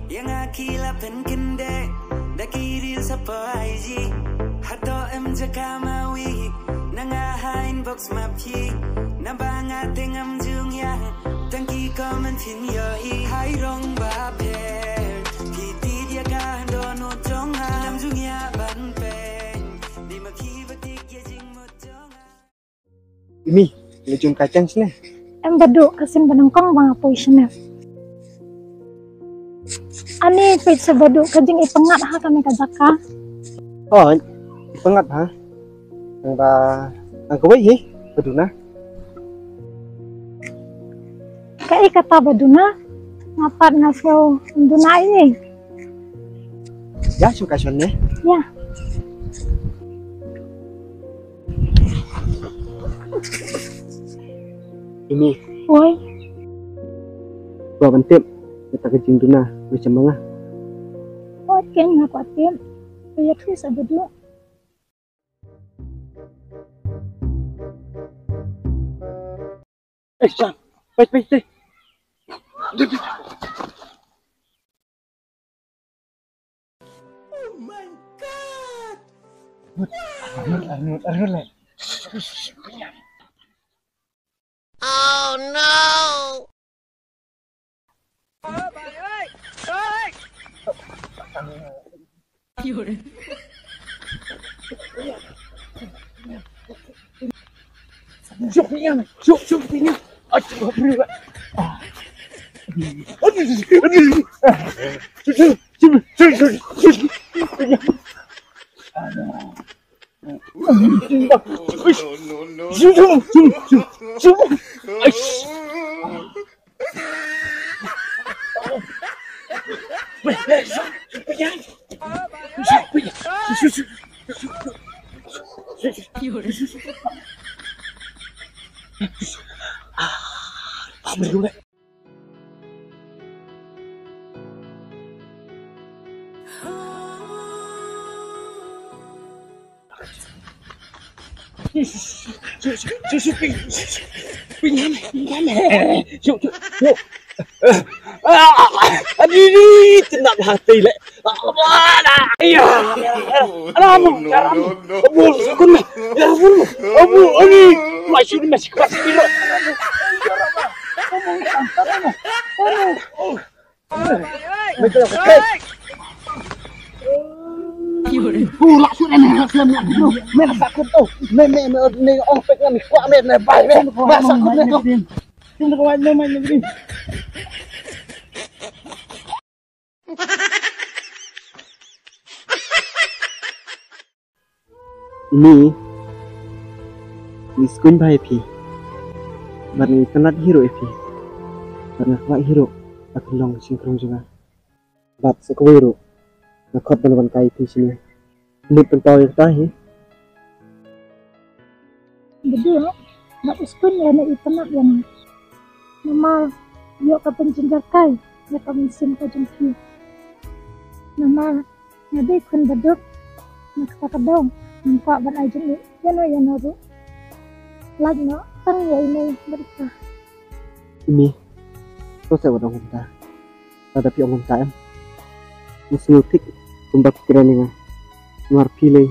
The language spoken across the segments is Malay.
Yang akila penkende dakiril sa paiji hato jakamawi nangahain box maphi nabanga tengam jungya tangki komen fin yoi hai rong ba pe kiti dia ka dono tonga nam jungya ban pe di makhi batik ye jing motonga ini lejung kacang sini em badu kasin banangkong mga poisyoner ani pit sa badu kajing ipengat ha kami kajaka oh ipengat ha ang kawai hi baduna kai kata baduna ngapat ngaso duna ini ya suka sonne ya ini woi gua bentip kita kejing duna macam mana oh ken ngapatin ya tu sa badu Sam, wait. Oh my god. Arnold. Oh no. Syuk pingan. Aduh, berat. Aduh, tenang hati le. Iya. Aduh, masih keras kilo. Langsung men sakit tuh. Men oh pengen kuat men baik men. Masak men tuh. Tunggu kawan main begini. Ini miskun baik pi. Barang kenat hero pi. Barang kuat hero akan long singkrong juga. Bat sekwero. Nakot benar kai pi sini. Ini pentau yang tahi. bedu nak uskun ya na itanak yang nama yo ka penjengkai ya ka mesin ka jengki nama ngade kun beduk nak kadong nampak ban ajeng ni ya no bu lag no tang ya ini berita Ini tôi sẽ vào đồng ta ada pi omong taem musnutik kumbak kirani ngar pilih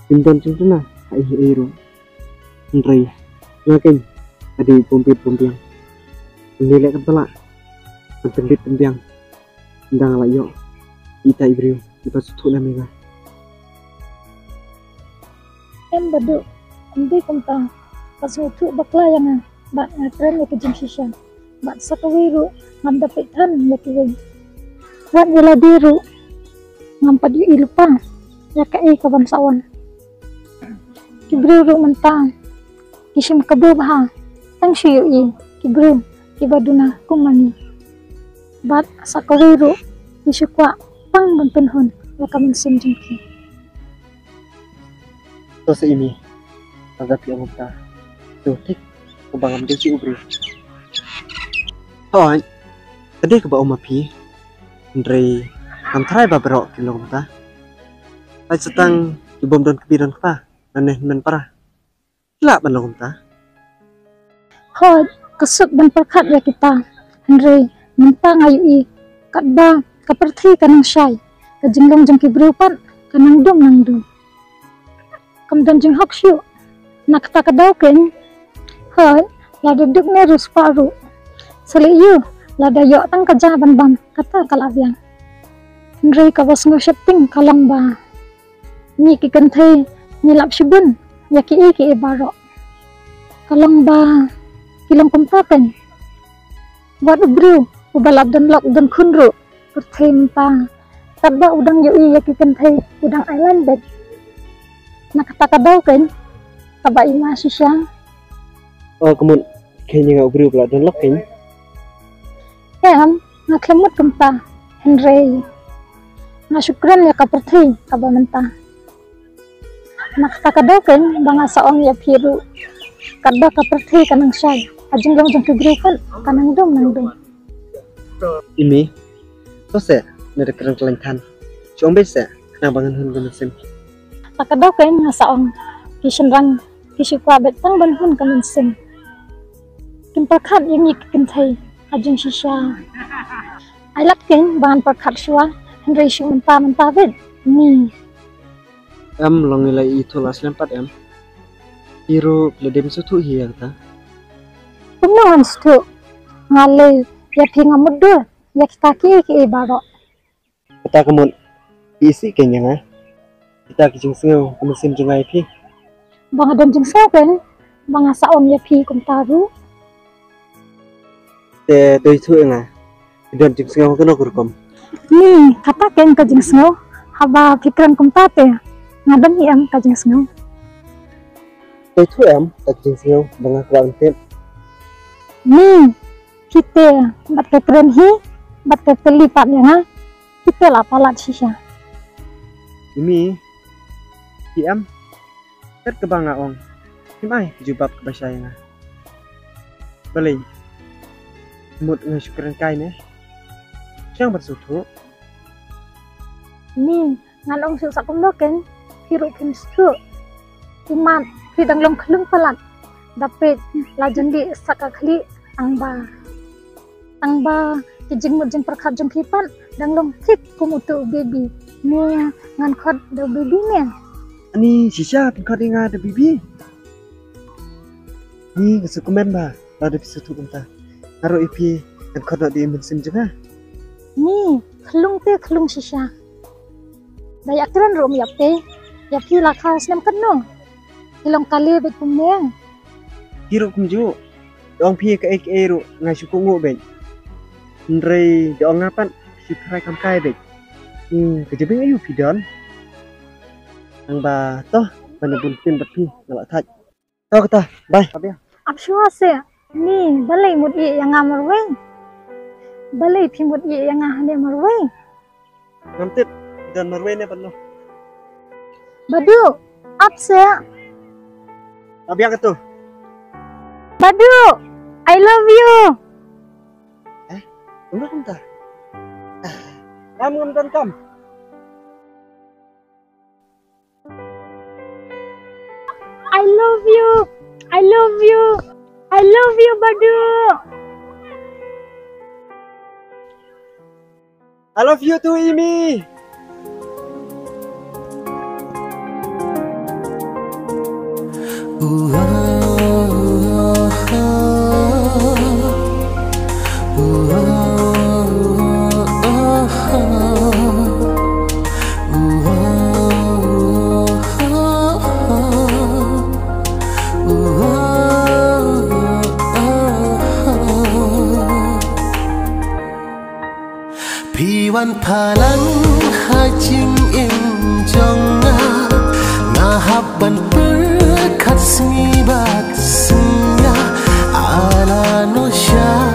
pindon cintuna ai ero ndrei ngaken adi pompit-pompiang nilai kepala pendit tempiang ndang layo ita ibrio kita sutuna mega em bedu nanti kumta pasutu bakla yang bak ngakren ya kejeng sisa bak sakawiru ngam dapat tan ya kiwin wan yala diru ngam padu ilupa ya kai kabansawan kibru mentang kisim kabubha tang syui kibru kibaduna kumani bat sakawiru disukwa pang benpenhun ya kamen sinjengki tos ini ada pi omong ta tutik kubangam desi ubri Thôi, tadi ke bawah mapi, Andre, antara beberapa kilometer, pas setang ibom don kebiran apa, aneh men parah, gelap belum ta? Hoi, kesuk dan perkat ya kita, Andre, mentang ayui, kadba kaperti kanang syai kajinglong jang kibrupan kanang dom nang do kamdan jing haksyu nakta kadaw ken hay lada duk ne rus paru seliyu lada yo tang kajaban bam kata kalavyang Henry kawas ngo setting kalang ba ni ki kanthai ni lap shibun yaki ki baro kalang ba kilang kumpaten wat ubru ubalap dan lok dan kunru pertem pa kadba udang yoi yaki kanthai udang island bed nakata kadaw ken kaba ima sisya oh kemun kayaknya nggak ubri pula dan lok kayaknya ngaklemut kempa Henry syukran ya kaperti kaba mentah nakta kadaw ken banga saong ya piru kadba kaperti kanang syai ajeng long jang kegrupan kanang dom nang dom ini tos ya dari kerang kelengkan ciom besa kena bangan hun mesin takadaw ken nga saong kisenrang kisukwa betang ban hun kaminsin kimpakat yang ikikintai ajeng sisya ailap ken bangan perkat syua Henry syuk mentah bed ni long nilai itu las lempat hero bledem sutu hiya ta Pemnawan stu ngale ya pinga muda ya kita ki baro kita kemun isi kayaknya kita kijing sengau mesin jengai pi banga dan jeng saben banga saon ya pi kumtaru te doi tu nga dan jing sengau kena kurkom ni kata ken ka jeng sengau haba pikiran kumtate ngadam hiam ka jeng sengau doi tu tak jing sengau banga kuan tep ni kita bat ke keren hi bat ke pelipat ya kita lah palat sisya ini ket ke banga ong himai jubab ke bahasa yang beli mut ngai syukuran kai ne siang bersutu ni ngalong su sakum loken hiru kim stu imat hidang long klung palat dapet lajen di sakakli angba kijing mut jeng perkat jeng kipan dang long tik kumutu baby ni ngan khot do baby ne ani sisa pingkot inga ada bibi ni kesukumen ba ada bisutu kunta naro ipi dan khot di mesin jenga ni klung sisa dayak keren rom yape yapi lakha senam keno hilong kali bet kumeng hiro kumju dong pi ke ru ngai suku ngu ben ndrei dong ngapan si prai kam kai be kejebing ayu pidon ang ba toh bana buntin bepi ngalak thaj to kata bye abia apshua se ni balai mut i yang ngamar weng balai pimut i yang ngahne mar weng ngamtip dan marwe ne panno badu up se abia ketu badu I love you udah kunta kamu kam I love you badu I love you too Imi Piwan palan hajing ing jonga ngahaban perkat smibat senya ala no sya